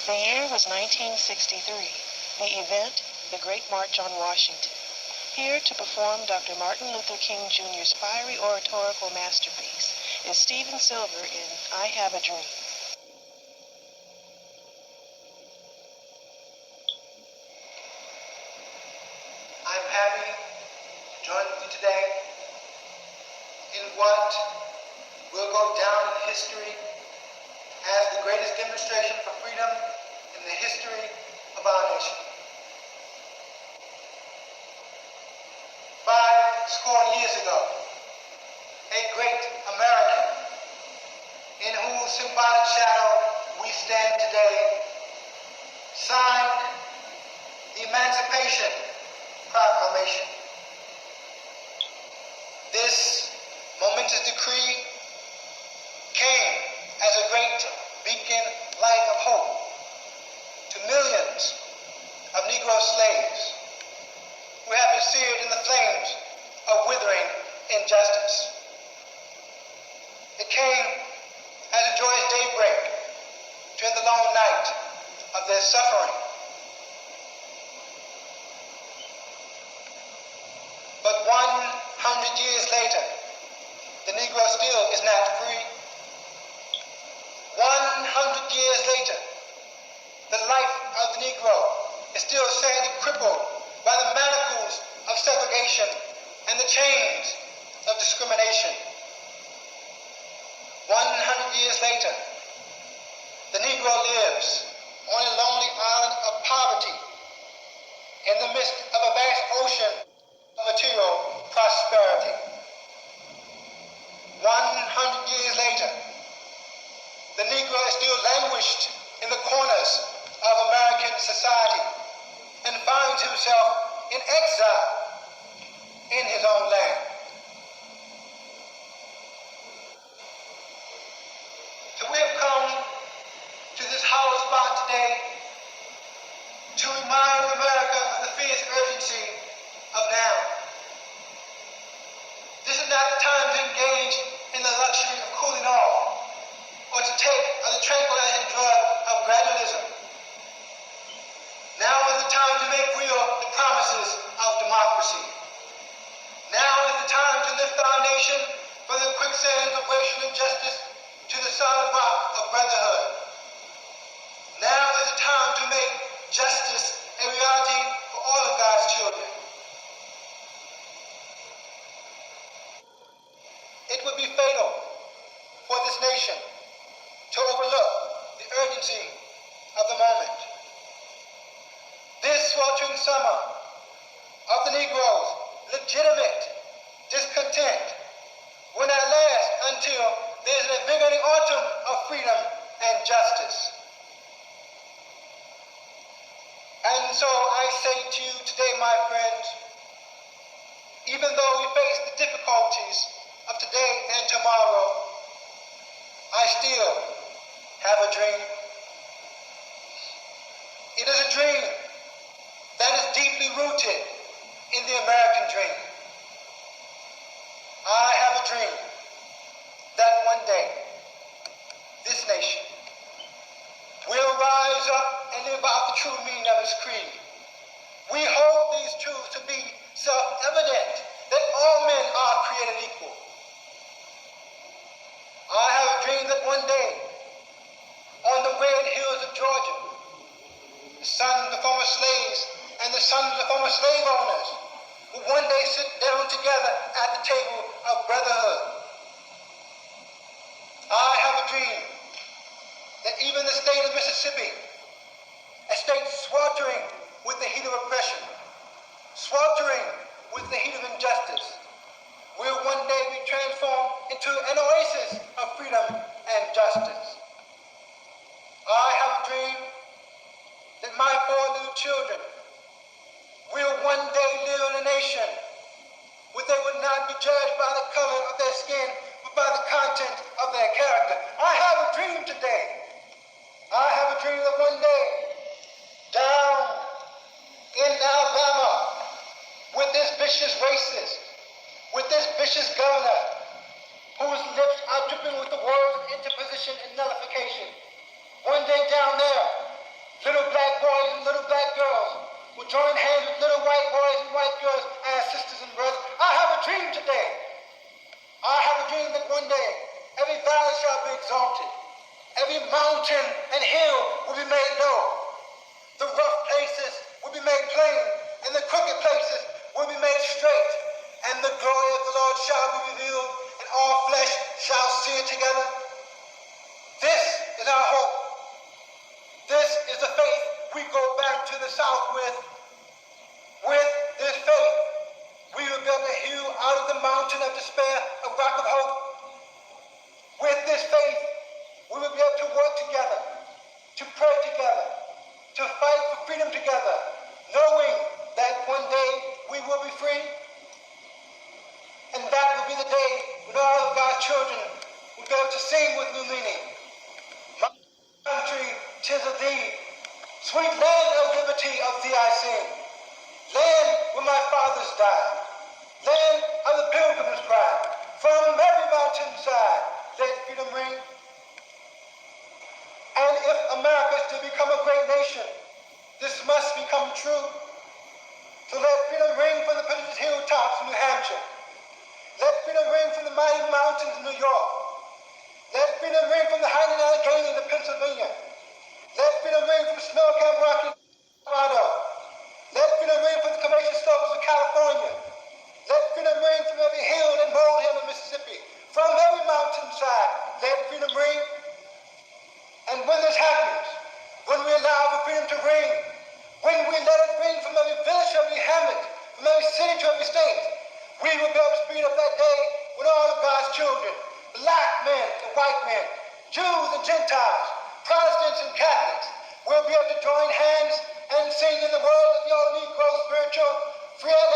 The year was 1963. The event, the Great March on Washington. Here to perform Dr. Martin Luther King Jr.'s fiery oratorical masterpiece is Stephen Silver in I Have a Dream. I'm happy to join with you today in what will go down in history as the greatest demonstration for freedom in the history of our nation. 50 years ago, a great American in whose symbolic shadow we stand today signed the Emancipation Proclamation. This momentous decree came as a great beacon light of hope to millions of Negro slaves who have been seared in the flames of withering injustice. It came as a joyous daybreak to end the long night of their suffering. But 100 years later, the Negro still is not free. 100 years later, the life of the Negro is still sadly crippled by the manacles of segregation and the chains of discrimination. 100 years later, the Negro lives on a lonely island of poverty in the midst of a vast ocean of material prosperity. 100 years later, the Negro is still languished in the corners of American society and finds himself in exile in his own land. So we have come to this hollow spot today to remind America of the fierce urgency of now. This is not the time to engage in the luxury of cooling off or to take the tranquilizing drug of gradualism. Now is the time to make real the promises of democracy. Now is the time to lift our nation from the quicksands of racial injustice to the solid rock of brotherhood. Now is the time to make justice a reality for all of God's children. It would be fatal for this nation to overlook the urgency of the moment. This sweltering summer of the Negroes' legitimate discontent will not last until there is an invigorating autumn of freedom and justice. And so I say to you today, my friends, even though we face the difficulties of today and tomorrow, I still have a dream. It is a dream that is deeply rooted in the American dream. I have a dream that one day this nation will rise up and live out the true meaning of its creed. We hold these truths to be self-evident, that all men are created equal. I have a dream that one day, on the red hills of Georgia, the sons of the former slaves and the sons of the former slave owners will one day sit down together at the table of brotherhood. I have a dream that even the state of Mississippi, a state sweltering with the heat of oppression, sweltering with the heat of injustice, will one day be transformed into an oasis of freedom and justice. I have a dream that my 4 little children will one day live in a nation where they would not be judged by the color of their skin, but by the content of their character. I have a dream today. I have a dream that one day, down in Alabama, with this vicious racist, with this vicious governor, whose lips are dripping with the words of interposition and nullification, one day down there, Little black boys and little black girls will join hands with little white boys and white girls as sisters and brothers. I have a dream today. I have a dream that one day every valley shall be exalted. Every mountain and hill will be made low. The rough places will be made plain, and the crooked places will be made straight. And the glory of the Lord shall be revealed, and all flesh shall see it together. This is our hope. This is the faith we go back to the South with. With this faith, we will be able to hew out of the mountain of despair a rock of hope. With this faith, we will be able to work together, to pray together, to fight for freedom together, knowing that one day we will be free. And that will be the day when all of God's children will be able to sing with new meaning. My country, 'tis of thee, sweet land of liberty, of thee I sing. Land where my fathers died, land of the pilgrim's pride. From every mountainside, let freedom ring. And if America is to become a great nation, this must become true. So let freedom ring from the prestigious hilltops of New Hampshire. Let freedom ring from the mighty mountains of New York. Let freedom ring from the hiding Alleghenies of Pennsylvania. Let freedom ring from Snow Camp Rock in Colorado. Let freedom ring from the Comanche slopes of California. Let freedom ring from every hill and molehill of Mississippi. From every mountainside, let freedom ring. And when this happens, when we allow for freedom to ring, when we let it ring from every village to every hamlet, from every city to every state, we will be able to speed up that day when all of God's children, black men and white men, Jews and Gentiles, Protestants and Catholics, will be able to join hands and sing in the world of the old Negro spiritual, free at